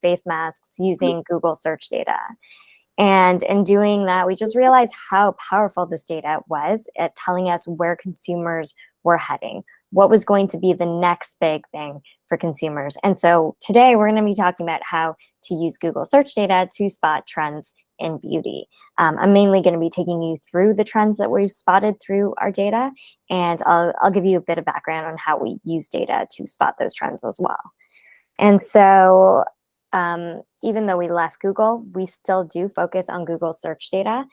face masks using Google search data. And in doing that, we just realized how powerful this data was at telling us where consumers were heading, what was going to be the next big thing for consumers. And so today we're going to be talking about how to use Google search data to spot trends in beauty. I'm mainly going to be taking you through the trends that we've spotted through our data, and I'll give you a bit of background on how we use data to spot those trends as well. And so even though we left Google, we still do focus on Google search data.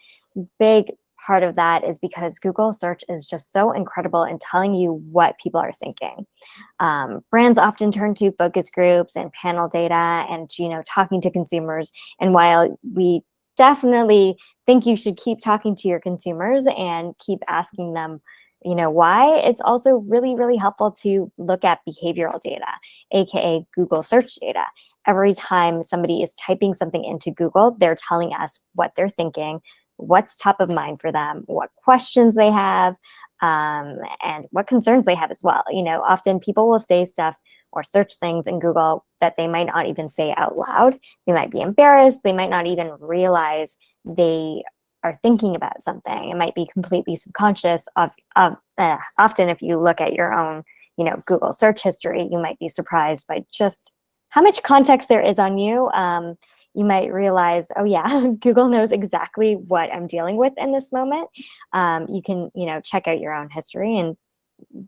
Big part of that is because Google search is just so incredible in telling you what people are thinking. Brands often turn to focus groups and panel data and talking to consumers. And while we definitely think you should keep talking to your consumers and keep asking them why, it's also really, really helpful to look at behavioral data, aka Google search data. Every time somebody is typing something into Google, they're telling us what they're thinking, what's top of mind for them, what questions they have, and what concerns they have as well. Often people will say stuff or search things in Google that they might not even say out loud. They might be embarrassed. They might not even realize they are thinking about something. It might be completely subconscious. Often, if you look at your own, Google search history, you might be surprised by just how much context there is on you. You might realize, oh yeah, Google knows exactly what I'm dealing with in this moment. You can, check out your own history and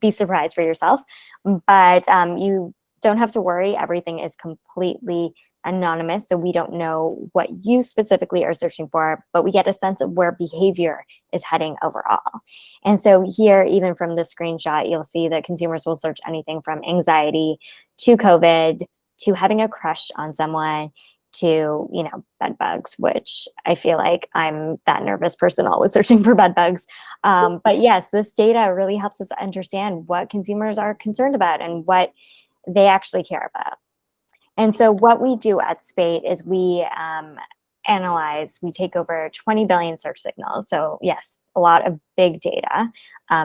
be surprised for yourself. But you don't have to worry. Everything is completely anonymous, so we don't know what you specifically are searching for, but we get a sense of where behavior is heading overall. And so here, even from the screenshot, you'll see that consumers will search anything from anxiety to COVID to having a crush on someone to, bed bugs, which I feel like I'm that nervous person always searching for bed bugs. But yes, this data really helps us understand what consumers are concerned about and what they actually care about. And so what we do at SPATE is we we take over 20 billion search signals. So yes, a lot of big data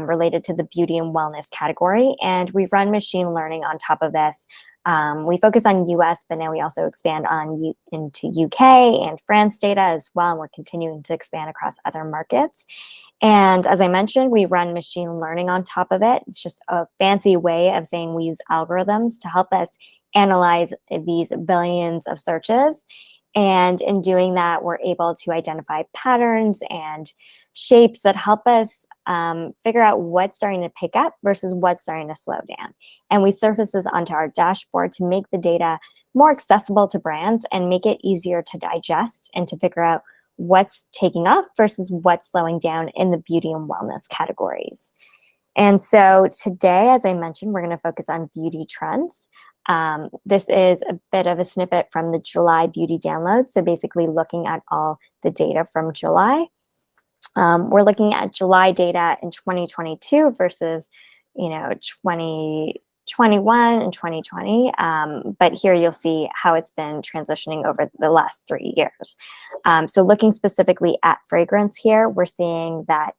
related to the beauty and wellness category. And we run machine learning on top of this. We focus on US, but now we also expand into UK and France data as well. And we're continuing to expand across other markets. And as I mentioned, we run machine learning on top of it. It's just a fancy way of saying we use algorithms to help us analyze these billions of searches. And in doing that, we're able to identify patterns and shapes that help us figure out what's starting to pick up versus what's starting to slow down. And we surface this onto our dashboard to make the data more accessible to brands and make it easier to digest and to figure out what's taking off versus what's slowing down in the beauty and wellness categories. And so today, as I mentioned, we're going to focus on beauty trends. This is a bit of a snippet from the July beauty download. So basically looking at all the data from July. We're looking at July data in 2022 versus, 2021 and 2020. But here you'll see how it's been transitioning over the last 3 years. So looking specifically at fragrance here, we're seeing that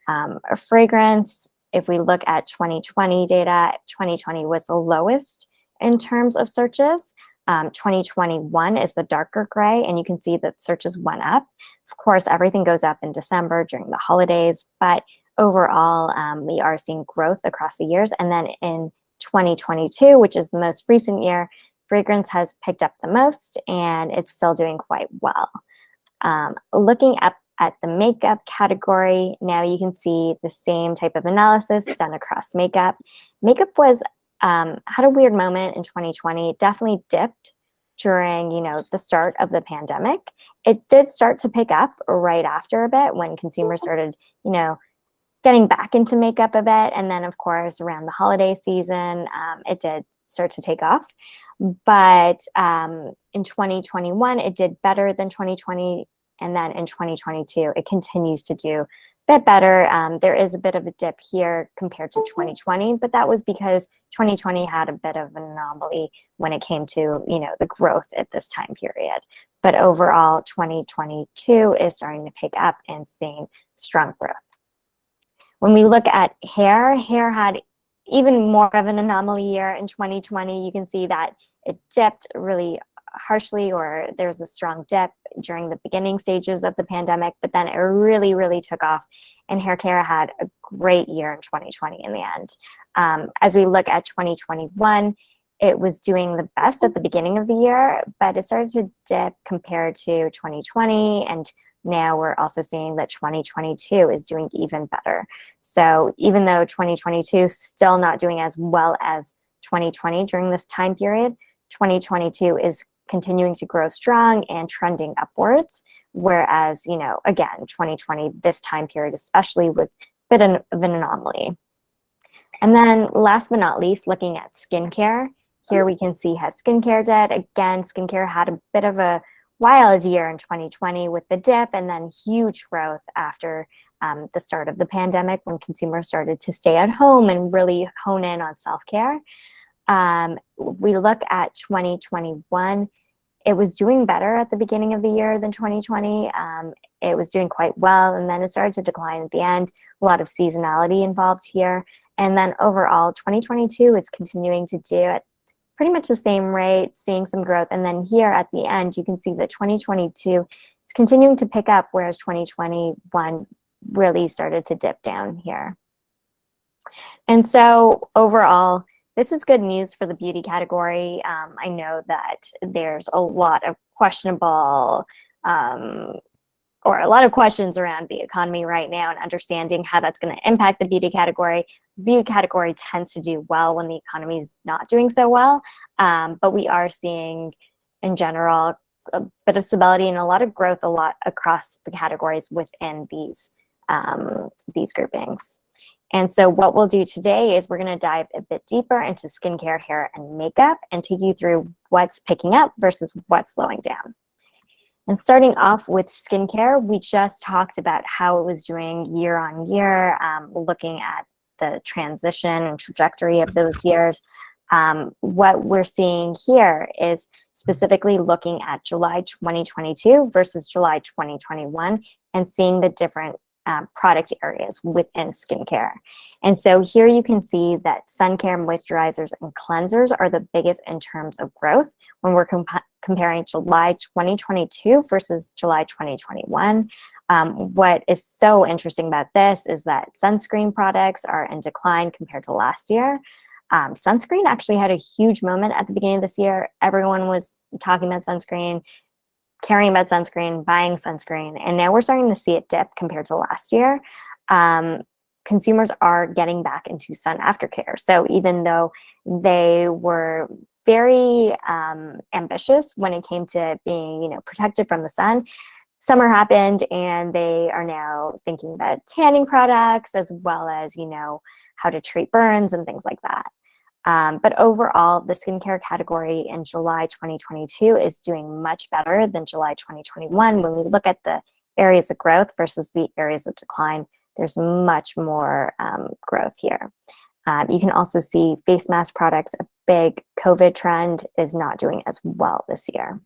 a fragrance, if we look at 2020 data, 2020 was the lowest in terms of searches. 2021 is the darker gray, and you can see that searches went up. Of course, everything goes up in December during the holidays, but overall, we are seeing growth across the years. And then in 2022, which is the most recent year, fragrance has picked up the most, and it's still doing quite well. Looking at the makeup category, now you can see the same type of analysis done across makeup. Makeup had a weird moment in 2020. It definitely dipped during, the start of the pandemic. It did start to pick up right after a bit when consumers started, getting back into makeup a bit. And then, of course, around the holiday season, it did start to take off. But in 2021, it did better than 2020. And then in 2022, it continues to do bit better. There is a bit of a dip here compared to 2020, but that was because 2020 had a bit of an anomaly when it came to, the growth at this time period. But overall, 2022 is starting to pick up and seeing strong growth. When we look at hair had even more of an anomaly year in 2020. You can see that it dipped really harshly, or there was a strong dip during the beginning stages of the pandemic, but then it really, really took off, and hair care had a great year in 2020 in the end. As we look at 2021, it was doing the best at the beginning of the year, but it started to dip compared to 2020, and now we're also seeing that 2022 is doing even better. So even though 2022 is still not doing as well as 2020 during this time period, 2022 is continuing to grow strong and trending upwards. Whereas, again, 2020, this time period especially, was a bit of an anomaly. And then last but not least, looking at skincare, here we can see how skincare did. Again, skincare had a bit of a wild year in 2020 with the dip, and then huge growth after the start of the pandemic, when consumers started to stay at home and really hone in on self-care. We look at 2021, it was doing better at the beginning of the year than 2020. It was doing quite well, and then it started to decline at the end. A lot of seasonality involved here. And then overall, 2022 is continuing to do it pretty much the same rate, seeing some growth. And then here at the end, you can see that 2022 is continuing to pick up, whereas 2021 really started to dip down here. And so overall, this is good news for the beauty category. I know that there's a lot of questionable or a lot of questions around the economy right now and understanding how that's going to impact the beauty category. The beauty category tends to do well when the economy is not doing so well, but we are seeing in general a bit of stability and a lot of growth across the categories within these groupings. And so what we'll do today is we're going to dive a bit deeper into skincare, hair, and makeup, and take you through what's picking up versus what's slowing down. And starting off with skincare, we just talked about how it was doing year on year, looking at the transition and trajectory of those years. What we're seeing here is specifically looking at July 2022 versus July 2021 and seeing the different product areas within skincare. And so here you can see that sun care, moisturizers, and cleansers are the biggest in terms of growth when we're comparing July 2022 versus July 2021. What is so interesting about this is that sunscreen products are in decline compared to last year. Sunscreen actually had a huge moment at the beginning of this year. Everyone was talking about sunscreen, caring about sunscreen, buying sunscreen, and now we're starting to see it dip compared to last year. Consumers are getting back into sun aftercare. So even though they were very ambitious when it came to being, protected from the sun, summer happened and they are now thinking about tanning products as well as, how to treat burns and things like that. But overall, the skincare category in July 2022 is doing much better than July 2021. When we look at the areas of growth versus the areas of decline, there's much more growth here. You can also see face mask products, a big COVID trend, is not doing as well this year.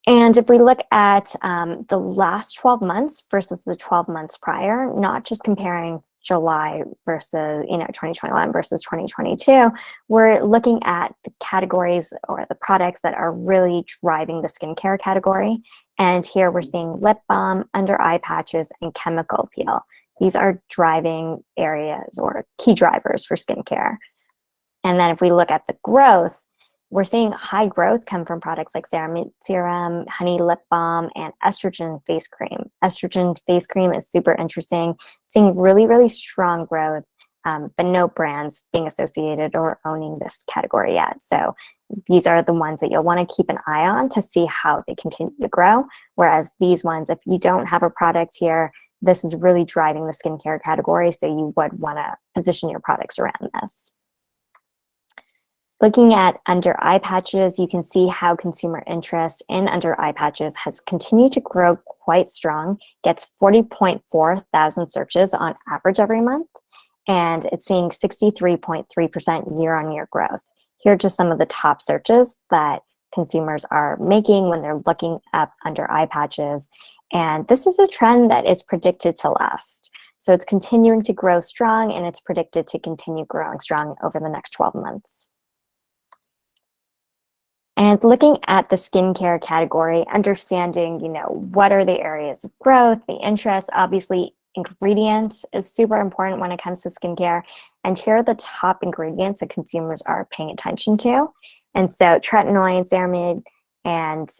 And if we look at the last 12 months versus the 12 months prior, not just comparing July versus 2021 versus 2022, we're looking at the categories or the products that are really driving the skincare category. And here we're seeing lip balm, under eye patches, and chemical peel. These are driving areas or key drivers for skincare. And then if we look at the growth, we're seeing high growth come from products like serum, honey lip balm, and estrogen face cream. Estrogen face cream is super interesting, seeing really, really strong growth, but no brands being associated or owning this category yet. So these are the ones that you'll want to keep an eye on to see how they continue to grow. Whereas these ones, if you don't have a product here, this is really driving the skincare category, so you would want to position your products around this. Looking at under eye patches, you can see how consumer interest in under eye patches has continued to grow quite strong, gets 40.4 thousand searches on average every month, and it's seeing 63.3% year-on-year growth. Here are just some of the top searches that consumers are making when they're looking up under eye patches, and this is a trend that is predicted to last. So it's continuing to grow strong, and it's predicted to continue growing strong over the next 12 months. And looking at the skincare category, understanding, what are the areas of growth, the interest, obviously ingredients is super important when it comes to skincare. And here are the top ingredients that consumers are paying attention to. And so tretinoin, ceramide, and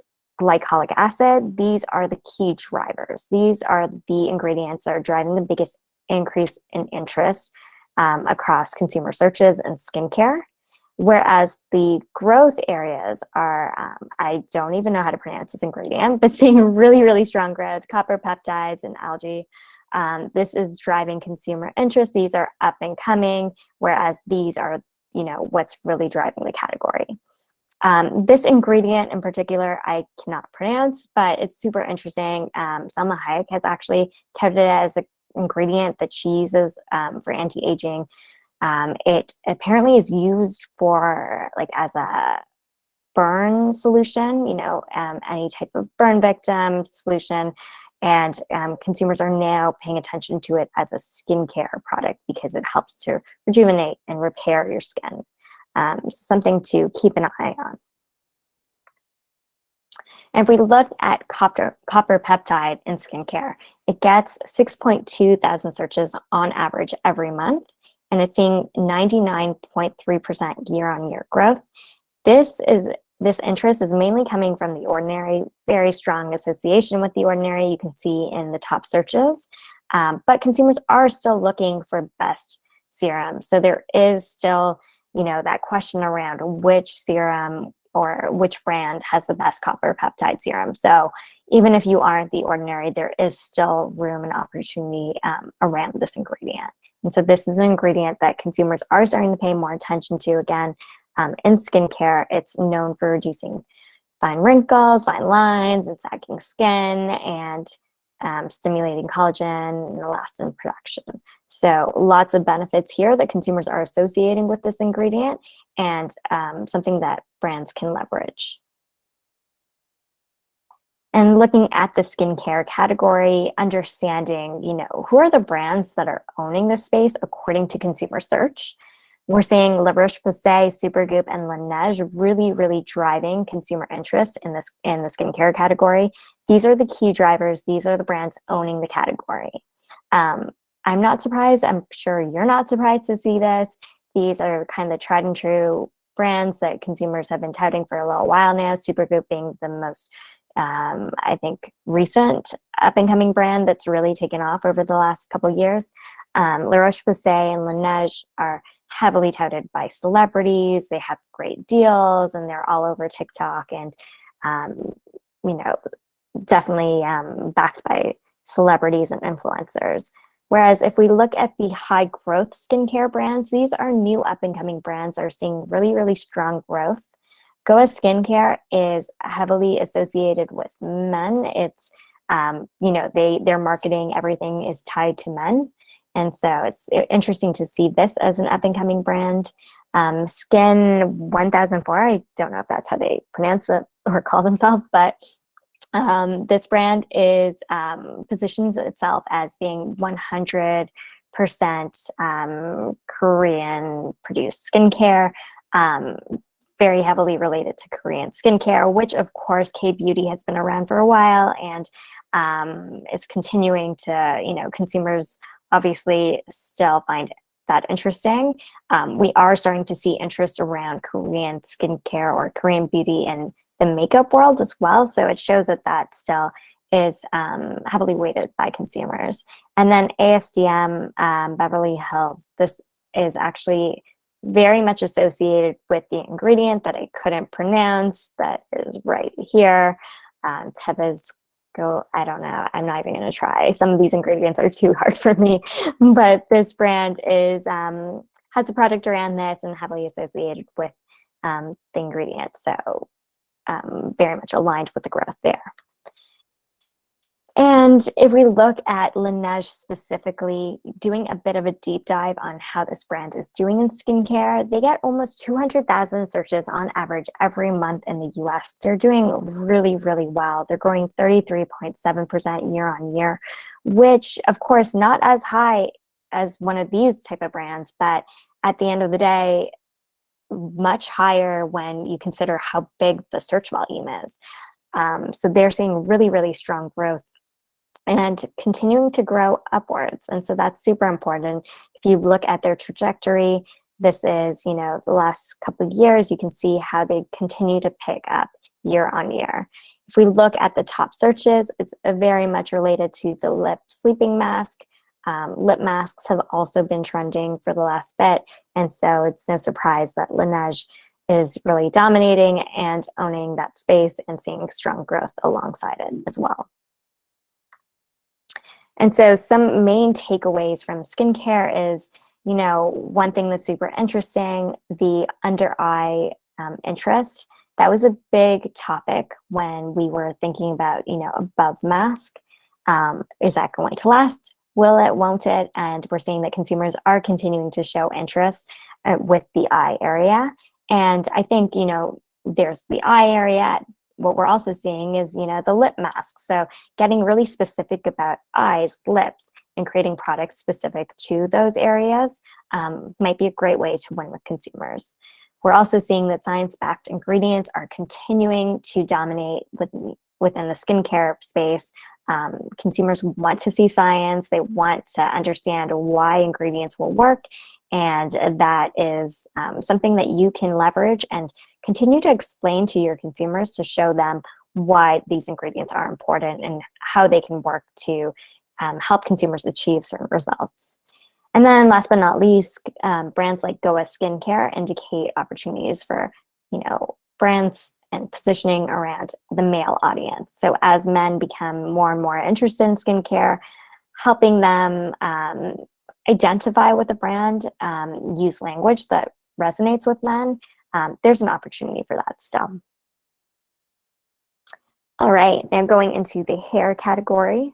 glycolic acid, these are the key drivers. These are the ingredients that are driving the biggest increase in interest across consumer searches and skincare. Whereas the growth areas are, I don't even know how to pronounce this ingredient, but seeing really, really strong growth, copper peptides and algae. This is driving consumer interest. These are up and coming, whereas these are, what's really driving the category. This ingredient in particular, I cannot pronounce, but it's super interesting. Salma Hayek has actually touted it as an ingredient that she uses for anti-aging. It apparently is used for as a burn solution, any type of burn victim solution. And consumers are now paying attention to it as a skincare product because it helps to rejuvenate and repair your skin. Something to keep an eye on. And if we look at copper peptide in skincare, it gets 6.2 thousand searches on average every month, and it's seeing 99.3% year-on-year growth. This interest is mainly coming from The Ordinary, very strong association with The Ordinary, you can see in the top searches, but consumers are still looking for best serum. So there is still, that question around which serum or which brand has the best copper peptide serum. So even if you aren't The Ordinary, there is still room and opportunity around this ingredient. And so this is an ingredient that consumers are starting to pay more attention to. Again, in skincare, it's known for reducing fine wrinkles, fine lines, and sagging skin, and stimulating collagen and elastin production. So lots of benefits here that consumers are associating with this ingredient, and something that brands can leverage. And looking at the skincare category, understanding, who are the brands that are owning this space according to consumer search. We're seeing La Roche-Posay, Supergoop, and Laneige really, really driving consumer interest in the skincare category. These are the key drivers. These are the brands owning the category. I'm not surprised. I'm sure you're not surprised to see this. These are kind of the tried and true brands that consumers have been touting for a little while now. Supergoop being the most, I think, recent up-and-coming brand that's really taken off over the last couple of years. La Roche-Posay and Laneige are heavily touted by celebrities. They have great deals, and they're all over TikTok, and definitely backed by celebrities and influencers. Whereas if we look at the high growth skincare brands, these are new up and coming brands that are seeing really, really strong growth. Goa Skincare is heavily associated with men. It's, their marketing, everything is tied to men. And so it's interesting to see this as an up-and-coming brand. Skin 1004, I don't know if that's how they pronounce it or call themselves, but this brand is positions itself as being 100% Korean-produced skincare, very heavily related to Korean skincare, which of course K-beauty has been around for a while, and is continuing to, consumers obviously still find that interesting. We are starting to see interest around Korean skincare or Korean beauty in the makeup world as well. So it shows that still is heavily weighted by consumers. And then ASDM Beverly Hills, this is actually very much associated with the ingredient that I couldn't pronounce that is right here. I don't know. I'm not even going to try. Some of these ingredients are too hard for me, but this brand is has a product around this and heavily associated with the ingredient. So very much aligned with the growth there. And if we look at Laneige specifically, doing a bit of a deep dive on how this brand is doing in skincare, they get almost 200,000 searches on average every month in the US. They're doing really, really well. They're growing 33.7% year on year, which of course not as high as one of these type of brands, but at the end of the day, much higher when you consider how big the search volume is. So they're seeing really, really strong growth and continuing to grow upwards. And so that's super important. If you look at their trajectory, this is, the last couple of years, you can see how they continue to pick up year on year. If we look at the top searches, it's very much related to the lip sleeping mask. Lip masks have also been trending for the last bit. And so it's no surprise that Laneige is really dominating and owning that space and seeing strong growth alongside it as well. And so some main takeaways from skincare is, one thing that's super interesting, the under eye interest. That was a big topic when we were thinking about, above mask. Is that going to last? Will it, won't it? And we're seeing that consumers are continuing to show interest with the eye area. And I think, there's the eye area. What we're also seeing is, the lip mask. So getting really specific about eyes, lips, and creating products specific to those areas might be a great way to win with consumers. We're also seeing that science-backed ingredients are continuing to dominate within the skincare space. Consumers want to see science. They want to understand why ingredients will work. And that is something that you can leverage and continue to explain to your consumers to show them why these ingredients are important and how they can work to help consumers achieve certain results. And then last but not least, brands like Goa Skincare indicate opportunities for, brands and positioning around the male audience. So as men become more and more interested in skincare, helping them identify with a brand, use language that resonates with men, there's an opportunity for that still. All right, now going into the hair category.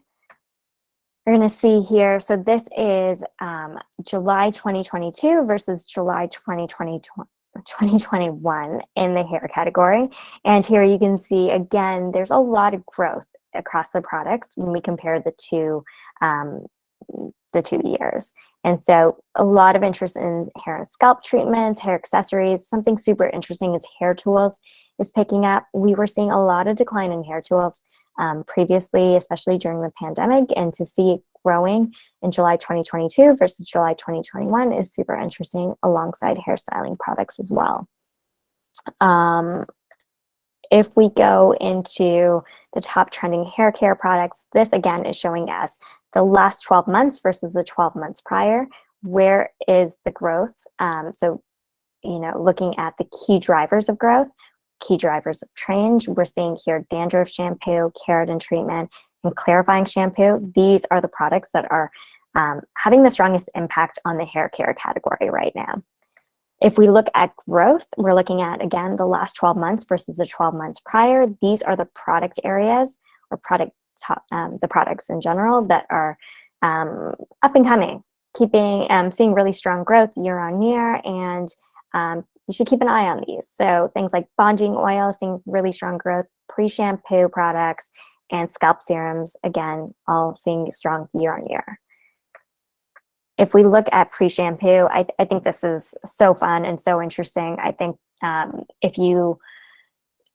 We're going to see here, so this is July 2022 versus July 2021 in the hair category. And here you can see, again, there's a lot of growth across the products when we compare the two years. And so a lot of interest in hair and scalp treatments, hair accessories. Something super interesting is hair tools is picking up. We were seeing a lot of decline in hair tools previously, especially during the pandemic, and to see it growing in July 2022 versus July 2021 is super interesting, alongside hairstyling products as well. If we go into the top trending hair care products, this again is showing us the last 12 months versus the 12 months prior. Where is the growth? So, looking at the key drivers of growth, key drivers of change, we're seeing here dandruff shampoo, keratin treatment, and clarifying shampoo. These are the products that are having the strongest impact on the hair care category right now. If we look at growth, we're looking at, again, the last 12 months versus the 12 months prior. These are the product areas or the products in general that are up and coming, seeing really strong growth year on year, and you should keep an eye on these. So things like bonding oil, seeing really strong growth, pre-shampoo products, and scalp serums, again, all seeing strong year on year. If we look at pre-shampoo, I think this is so fun and so interesting. I think if you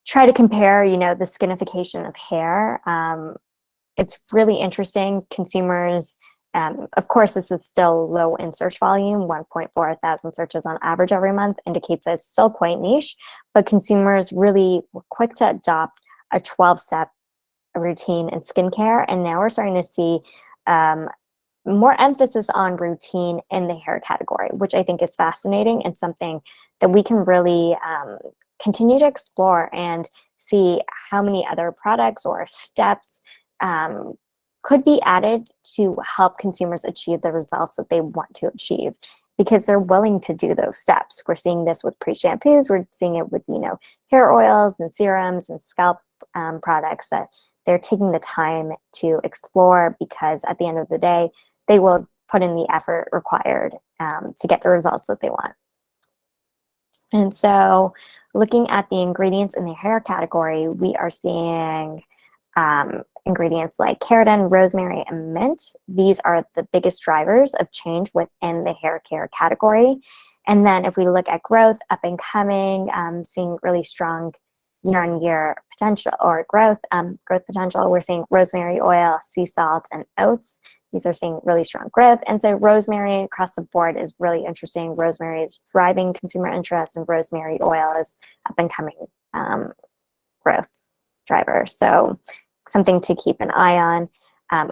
try to compare, the skinification of hair, it's really interesting. Consumers, of course, this is still low in search volume. 1.4 thousand searches on average every month indicates that it's still quite niche, but consumers really were quick to adopt a 12-step routine in skincare. And now we're starting to see more emphasis on routine in the hair category, which I think is fascinating and something that we can really continue to explore and see how many other products or steps could be added to help consumers achieve the results that they want to achieve, because they're willing to do those steps. We're seeing this with pre-shampoos. We're seeing it with, hair oils and serums and scalp products that they're taking the time to explore, because at the end of the day, they will put in the effort required to get the results that they want. And so looking at the ingredients in the hair category, we are seeing ingredients like keratin, rosemary, and mint. These are the biggest drivers of change within the hair care category. And then if we look at growth, up and coming, seeing really strong year-on-year potential or growth potential. We're seeing rosemary oil, sea salt, and oats. These are seeing really strong growth. And so rosemary across the board is really interesting. Rosemary is driving consumer interest, and rosemary oil is up and coming growth driver. So something to keep an eye on.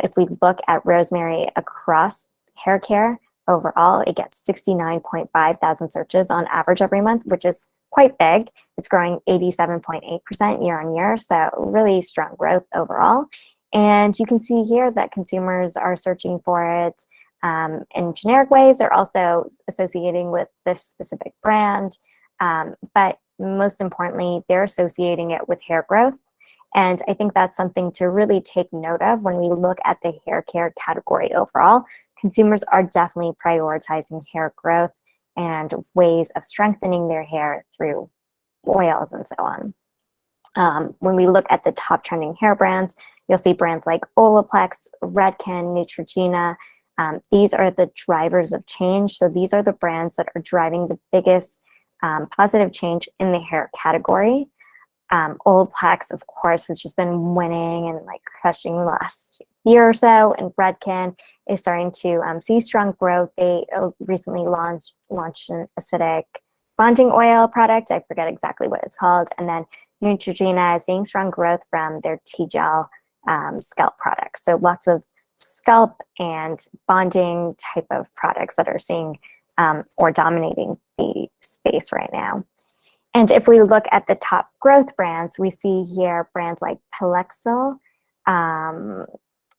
If we look at rosemary across hair care, overall, it gets 69.5 thousand searches on average every month, which is quite big. It's growing 87.8% year on year, so really strong growth overall. And you can see here that consumers are searching for it in generic ways. They're also associating with this specific brand, but most importantly, they're associating it with hair growth. And I think that's something to really take note of when we look at the hair care category overall. Consumers are definitely prioritizing hair growth and ways of strengthening their hair through oils and so on. When we look at the top trending hair brands, you'll see brands like Olaplex, Redken, Neutrogena. These are the drivers of change. So these are the brands that are driving the biggest positive change in the hair category. Olaplex, of course, has just been winning and like crushing the last year or so, and Redken is starting to see strong growth. They recently launched an acidic bonding oil product. I forget exactly what it's called. And then Neutrogena is seeing strong growth from their T-gel scalp products. So lots of scalp and bonding type of products that are seeing or dominating the space right now. And if we look at the top growth brands, we see here brands like Pelexil.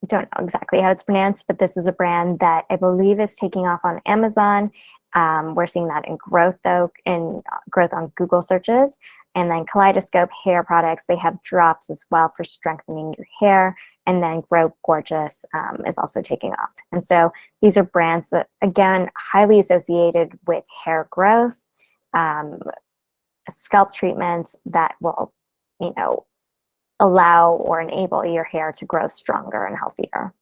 Don't know exactly how it's pronounced, but this is a brand that I believe is taking off on Amazon. We're seeing that in growth, though, in growth on Google searches. And then Kaleidoscope hair products, they have drops as well for strengthening your hair. And then Grow Gorgeous is also taking off. And so these are brands that, again, highly associated with hair growth, scalp treatments that will, allow or enable your hair to grow stronger and healthier.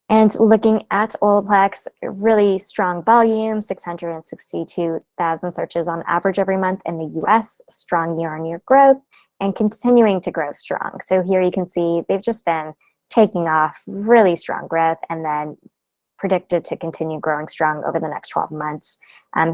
And looking at Olaplex, really strong volume, 662,000 searches on average every month in the US, strong year-on-year growth, and continuing to grow strong. So here you can see they've just been taking off really strong growth and then predicted to continue growing strong over the next 12 months.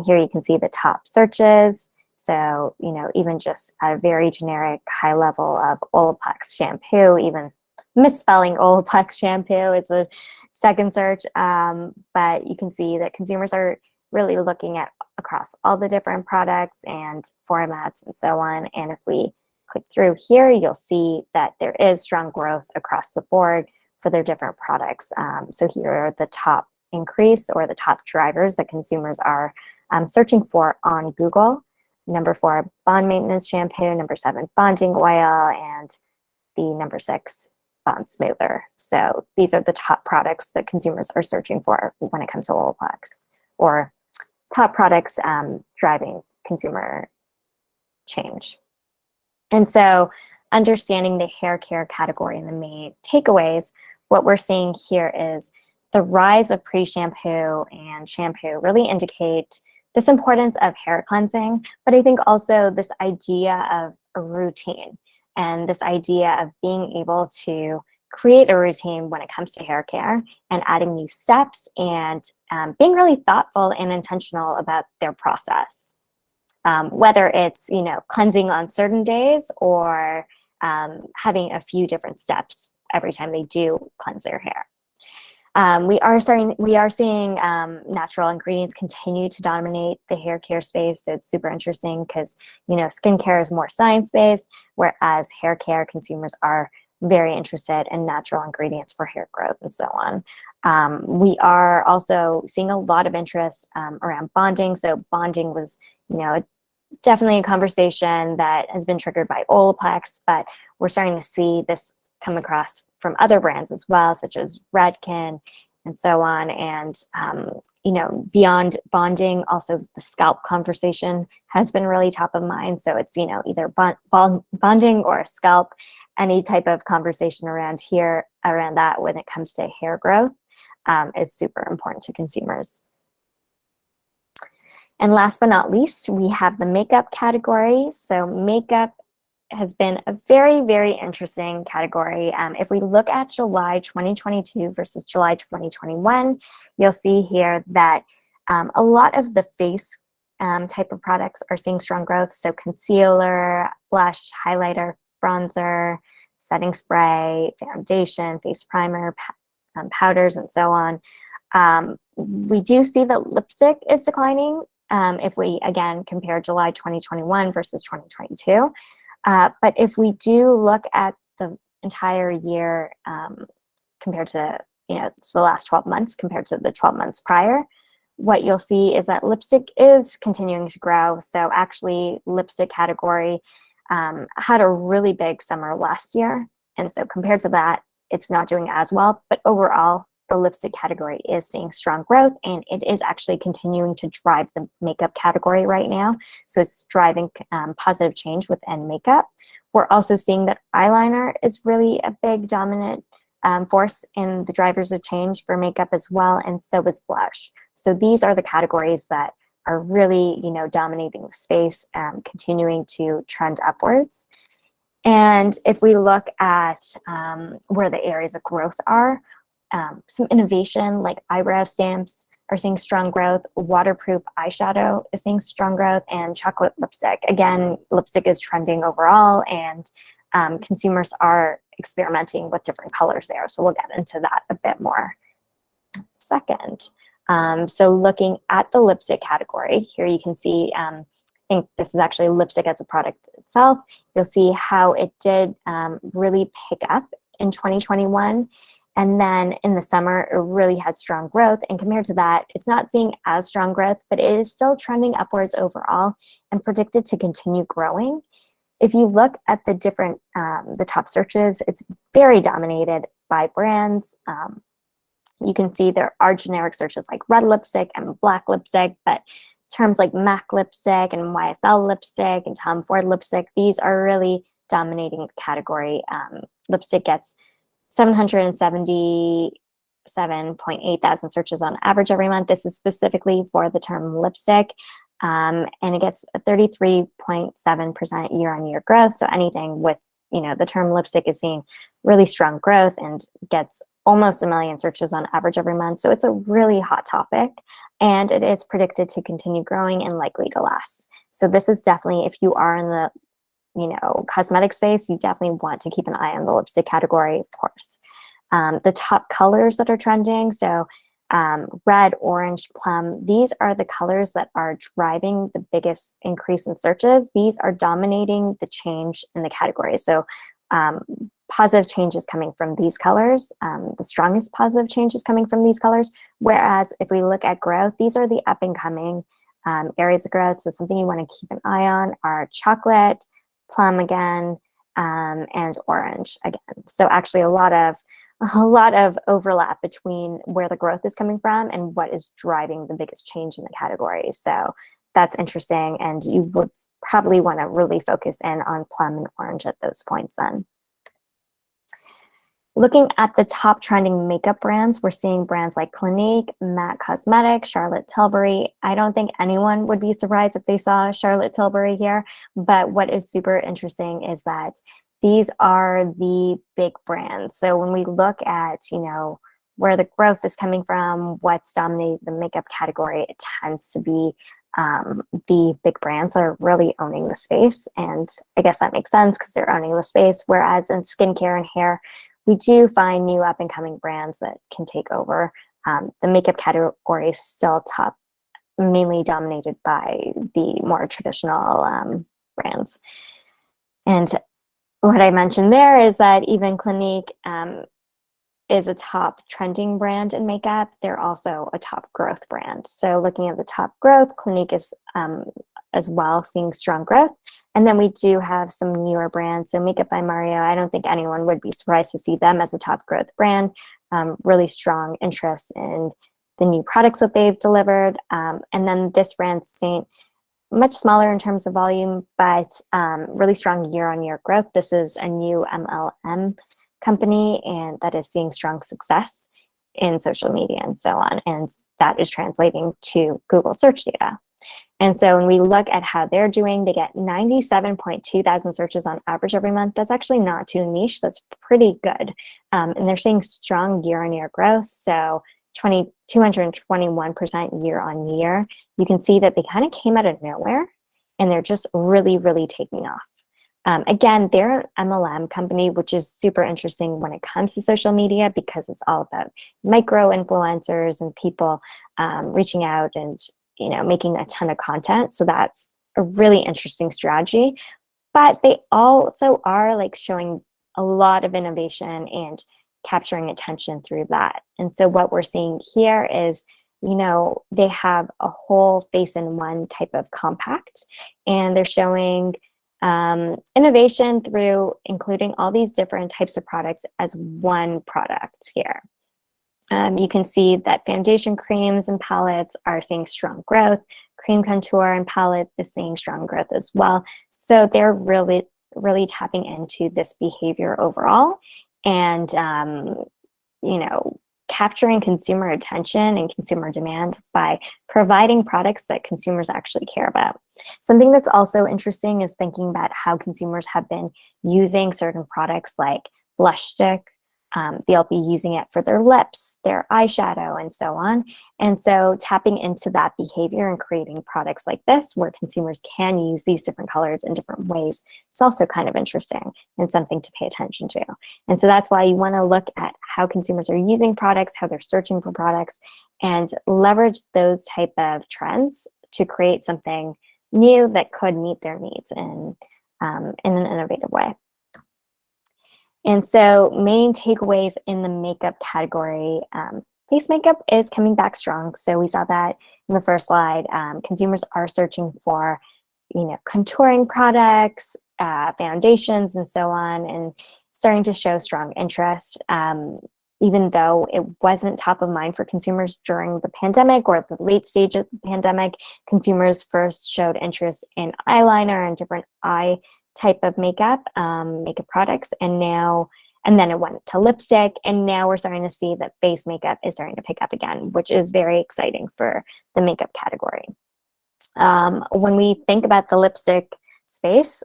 Here you can see the top searches. So, even just a very generic high level of Olaplex shampoo, even misspelling Olaplex shampoo is the second search. But you can see that consumers are really looking at across all the different products and formats and so on. And if we click through here, you'll see that there is strong growth across the board for their different products. So here are the top increase or the top drivers that consumers are searching for on Google. Number 4, bond maintenance shampoo. Number 7, bonding oil. And the number 6, bond smoother. So these are the top products that consumers are searching for when it comes to Olaplex, or top products driving consumer change. And so understanding the hair care category and the main takeaways, what we're seeing here is the rise of pre-shampoo and shampoo really indicate this importance of hair cleansing, but I think also this idea of a routine and this idea of being able to create a routine when it comes to hair care and adding new steps and being really thoughtful and intentional about their process. Whether it's, cleansing on certain days or having a few different steps every time they do cleanse their hair. We are seeing natural ingredients continue to dominate the hair care space. So it's super interesting because, skincare is more science-based, whereas hair care consumers are very interested in natural ingredients for hair growth and so on. We are also seeing a lot of interest around bonding. So bonding was, definitely a conversation that has been triggered by Olaplex, but we're starting to see this come across from other brands as well, such as Redken and so on. And, beyond bonding, also the scalp conversation has been really top of mind. So it's, either bonding or scalp, any type of conversation around that when it comes to hair growth is super important to consumers. And last but not least, we have the makeup category. So makeup has been a very, very interesting category. If we look at July 2022 versus July 2021, you'll see here that a lot of the face type of products are seeing strong growth. So concealer, blush, highlighter, bronzer, setting spray, foundation, face primer, powders, and so on. We do see that lipstick is declining if we, again, compare July 2021 versus 2022. But if we do look at the entire year compared to, the last 12 months compared to the 12 months prior, what you'll see is that lipstick is continuing to grow. So actually, lipstick category had a really big summer last year. And so compared to that, it's not doing as well. But overall, the lipstick category is seeing strong growth, and it is actually continuing to drive the makeup category right now. So it's driving positive change within makeup. We're also seeing that eyeliner is really a big dominant force in the drivers of change for makeup as well, and so is blush. So these are the categories that are really, dominating the space, continuing to trend upwards. And if we look at where the areas of growth are, some innovation like eyebrow stamps are seeing strong growth, waterproof eyeshadow is seeing strong growth, and chocolate lipstick. Again, lipstick is trending overall, and consumers are experimenting with different colors there. So we'll get into that a bit more second. So looking at the lipstick category, here you can see, I think this is actually lipstick as a product itself. You'll see how it did really pick up in 2021. And then in the summer, it really has strong growth. And compared to that, it's not seeing as strong growth, but it is still trending upwards overall and predicted to continue growing. If you look at the different, the top searches, it's very dominated by brands. You can see there are generic searches like red lipstick and black lipstick, but terms like MAC lipstick and YSL lipstick and Tom Ford lipstick, these are really dominating the category. Lipstick gets 777.8 thousand searches on average every month. This is specifically for the term lipstick. And it gets a 33.7% year-on-year growth. So anything with, the term lipstick is seeing really strong growth and gets almost 1 million searches on average every month. So it's a really hot topic, and it is predicted to continue growing and likely to last. So this is definitely, if you are in the cosmetic space, you definitely want to keep an eye on the lipstick category, of course. The top colors that are trending, so red, orange, plum, these are the colors that are driving the biggest increase in searches. These are dominating the change in the category. So positive change is coming from these colors. The strongest positive change is coming from these colors. Whereas if we look at growth, these are the up and coming areas of growth. So something you want to keep an eye on are chocolate, plum again, and orange again. So actually a lot of overlap between where the growth is coming from and what is driving the biggest change in the category. So that's interesting, and you would probably want to really focus in on plum and orange at those points then. Looking at the top trending makeup brands, we're seeing brands like Clinique, MAC Cosmetics, Charlotte Tilbury. I don't think anyone would be surprised if they saw Charlotte Tilbury here, but what is super interesting is that these are the big brands. So when we look at, where the growth is coming from, what's dominating the makeup category, it tends to be the big brands are really owning the space. And I guess that makes sense because they're owning the space. Whereas in skincare and hair, we do find new up and coming brands that can take over. The makeup category is still top, mainly dominated by the more traditional brands. And what I mentioned there is that even Clinique is a top trending brand in makeup. They're also a top growth brand. So looking at the top growth, Clinique is as well seeing strong growth. And then we do have some newer brands. So Makeup by Mario, I don't think anyone would be surprised to see them as a top growth brand. Really strong interest in the new products that they've delivered. And then this brand, Saint, much smaller in terms of volume, but really strong year-on-year growth. This is a new MLM company, and that is seeing strong success in social media and so on. And that is translating to Google search data. And so when we look at how they're doing, they get 97.2 thousand searches on average every month. That's actually not too niche. That's pretty good. And they're seeing strong year-on-year growth. So 221% year on year. You can see that they kind of came out of nowhere and they're just really, really taking off. Again, they're an MLM company, which is super interesting when it comes to social media because it's all about micro influencers and people reaching out and making a ton of content. So that's a really interesting strategy. But they also are like showing a lot of innovation and capturing attention through that. And so what we're seeing here is, they have a whole face in one type of compact, and they're showing innovation through including all these different types of products as one product here. You can see that foundation creams and palettes are seeing strong growth. Cream contour and palette is seeing strong growth as well. So they're really, really tapping into this behavior overall and, capturing consumer attention and consumer demand by providing products that consumers actually care about. Something that's also interesting is thinking about how consumers have been using certain products like blush stick. They'll be using it for their lips, their eyeshadow, and so on. And so tapping into that behavior and creating products like this where consumers can use these different colors in different ways, it's also kind of interesting and something to pay attention to. And so that's why you want to look at how consumers are using products, how they're searching for products, and leverage those type of trends to create something new that could meet their needs in an innovative way. And so main takeaways in the makeup category, face makeup is coming back strong. So we saw that in the first slide. Consumers are searching for, contouring products, foundations, and so on, and starting to show strong interest. Even though it wasn't top of mind for consumers during the pandemic or the late stage of the pandemic, consumers first showed interest in eyeliner and different eye type of makeup products, and then it went to lipstick, and now we're starting to see that face makeup is starting to pick up again, which is very exciting for the makeup category. When we think about the lipstick space,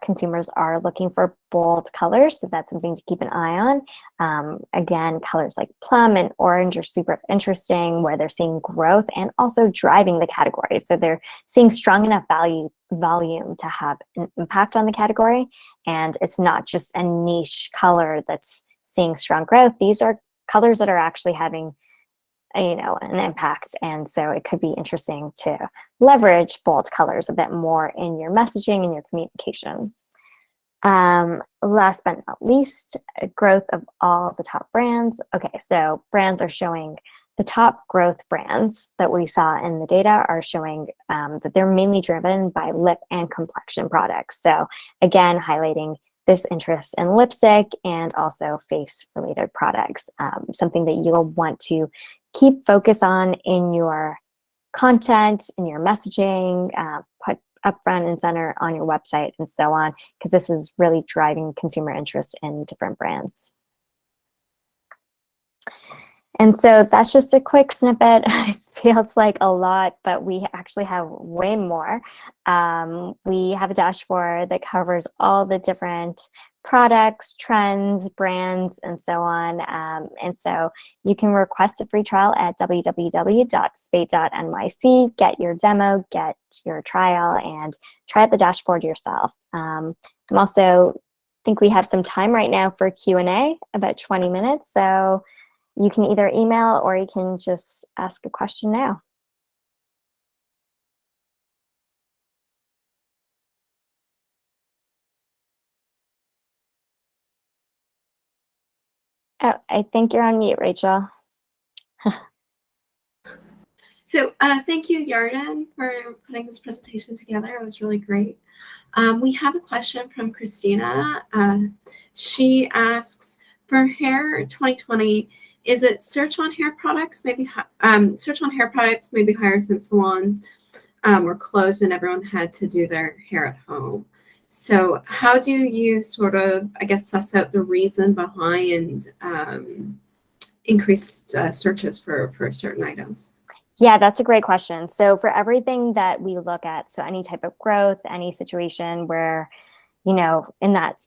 consumers are looking for bold colors, so that's something to keep an eye on. Again, colors like plum and orange are super interesting, where they're seeing growth and also driving the category. So they're seeing strong enough volume to have an impact on the category, and it's not just a niche color that's seeing strong growth. These are colors that are actually having an impact, and so it could be interesting to leverage bold colors a bit more in your messaging and your communication. Last but not least, growth of all the top brands. Okay, so brands are showing the top growth brands that we saw in the data are showing that they're mainly driven by lip and complexion products. So again, highlighting this interest in lipstick and also face-related products, something that you'll want to keep focus on in your content, in your messaging, put up front and center on your website and so on, because this is really driving consumer interest in different brands. And so that's just a quick snippet. It feels like a lot, but we actually have way more. We have a dashboard that covers all the different products, trends, brands, and so on. And so you can request a free trial at www.spate.nyc, get your demo, get your trial, and try out the dashboard yourself. I'm also think we have some time right now for Q&A, about 20 minutes. So you can either email or you can just ask a question now. Oh, I think you're on mute, Rachel. So thank you, Yarden, for putting this presentation together. It was really great. We have a question from Christina. She asks, for hair 2020, is it search on hair products? Maybe search on hair products maybe higher since salons were closed and everyone had to do their hair at home. So how do you sort of, I guess, suss out the reason behind increased searches for certain items? Yeah, that's a great question. So for everything that we look at, so any type of growth, any situation where, you know, in that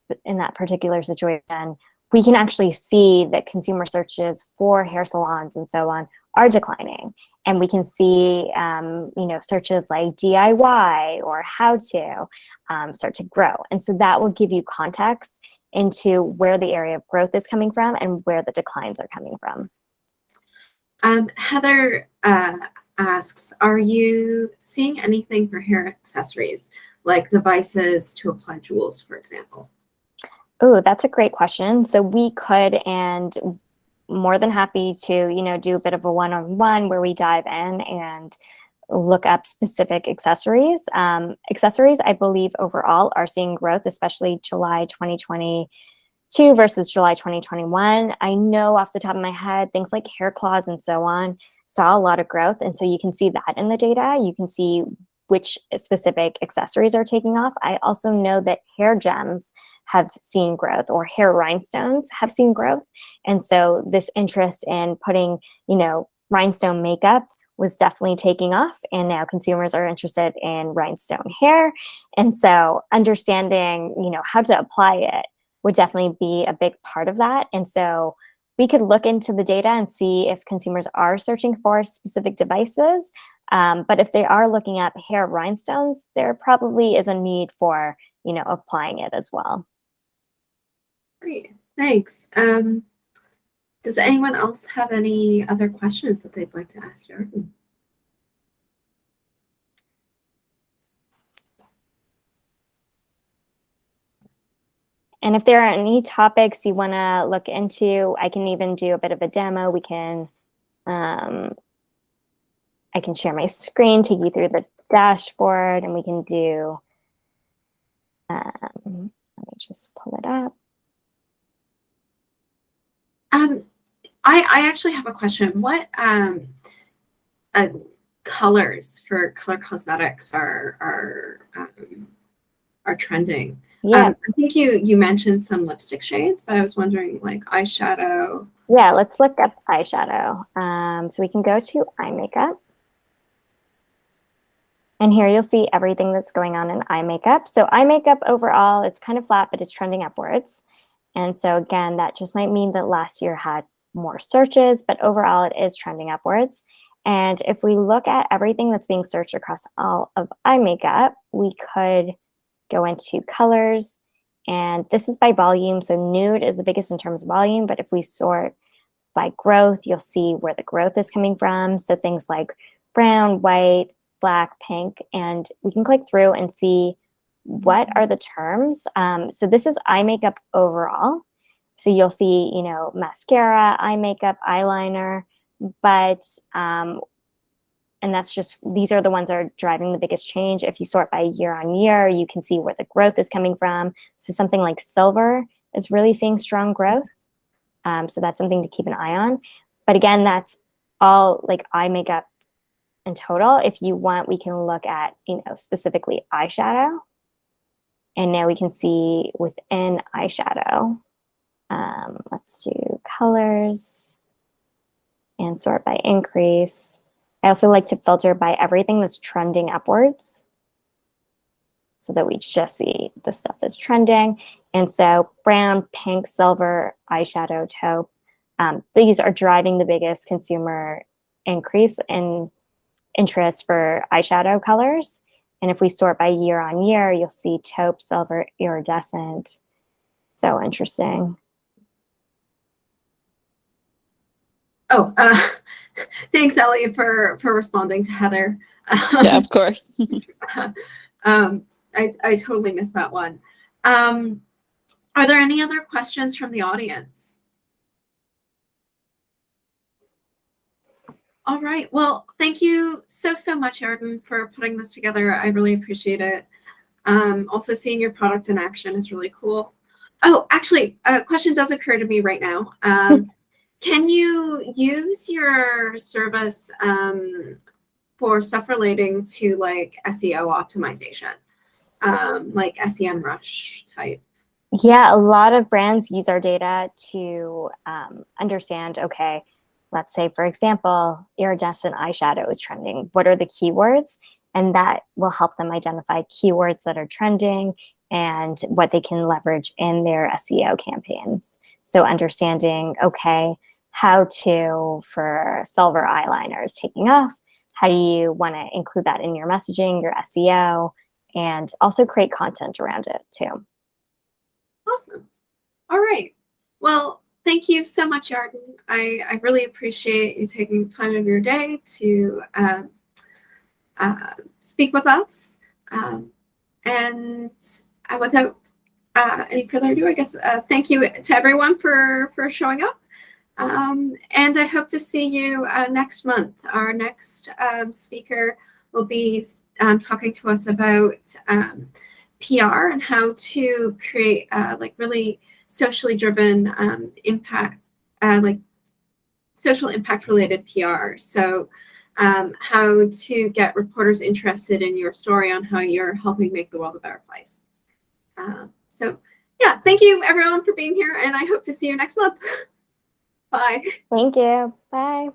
particular situation, we can actually see that consumer searches for hair salons and so on are declining. And we can see, you know, searches like DIY or how to start to grow. And so that will give you context into where the area of growth is coming from and where the declines are coming from. Heather asks, are you seeing anything for hair accessories, like devices to apply jewels, for example? Oh, that's a great question. So we could, and more than happy to, you know, do a bit of a one-on-one where we dive in and look up specific accessories. Accessories, I believe, overall are seeing growth, especially July 2022 versus July 2021. I know off the top of my head, things like hair claws and so on saw a lot of growth. And so you can see that in the data. You can see which specific accessories are taking off. I also know that hair gems have seen growth, or hair rhinestones have seen growth. And so this interest in putting, you know, rhinestone makeup was definitely taking off, and now consumers are interested in rhinestone hair. And so understanding, you know, how to apply it would definitely be a big part of that. And so we could look into the data and see if consumers are searching for specific devices. But if they are looking at hair rhinestones, there probably is a need for, you know, applying it as well. Great, thanks. Does anyone else have any other questions that they'd like to ask Yarden? And if there are any topics you want to look into, I can even do a bit of a demo. We can, I can share my screen, take you through the dashboard, and we can do, let me just pull it up. I actually have a question. What colors for color cosmetics are trending? Yeah. I think you mentioned some lipstick shades, but I was wondering, like, eyeshadow. Yeah, let's look up eyeshadow. So we can go to eye makeup. And here you'll see everything that's going on in eye makeup. So eye makeup overall, it's kind of flat, but it's trending upwards. And so again, that just might mean that last year had more searches, but overall it is trending upwards. And if we look at everything that's being searched across all of eye makeup, we could go into colors. And this is by volume. So nude is the biggest in terms of volume, but if we sort by growth, you'll see where the growth is coming from. So things like brown, white, black, pink, and we can click through and see what are the terms. So this is eye makeup overall. So you'll see, you know, mascara, eye makeup, eyeliner, but, and that's just, these are the ones that are driving the biggest change. If you sort by year on year, you can see where the growth is coming from. So something like silver is really seeing strong growth. So that's something to keep an eye on. But again, that's all like eye makeup in total. If you want, we can look at, you know, specifically eyeshadow. And now we can see within eyeshadow, let's do colors and sort by increase. I also like to filter by everything that's trending upwards so that we just see the stuff that's trending. And so brown, pink, silver, eyeshadow, taupe, these are driving the biggest consumer increase in interest for eyeshadow colors. And if we sort by year on year, you'll see taupe, silver, iridescent. So interesting. Oh, thanks, Ellie, for responding to Heather. Yeah, of course. I totally missed that one. Are there any other questions from the audience? All right. Well, thank you so much, Yarden, for putting this together. I really appreciate it. Also, seeing your product in action is really cool. Oh, actually, a question does occur to me right now. Can you use your service for stuff relating to like SEO optimization, like SEMrush type? Yeah, a lot of brands use our data to understand, okay, let's say, for example, iridescent eyeshadow is trending. What are the keywords? And that will help them identify keywords that are trending and what they can leverage in their SEO campaigns. So understanding, okay, how to, for silver eyeliner is taking off, how do you want to include that in your messaging, your SEO, and also create content around it too. Awesome. All right. Well, thank you so much, Yarden. I really appreciate you taking time of your day to speak with us. And without any further ado, I guess thank you to everyone for showing up. And I hope to see you next month. Our next speaker will be talking to us about PR and how to create like really socially driven impact, like social impact related PR. So how to get reporters interested in your story on how you're helping make the world a better place. So yeah, thank you everyone for being here, and I hope to see you next month. Bye. Thank you. Bye.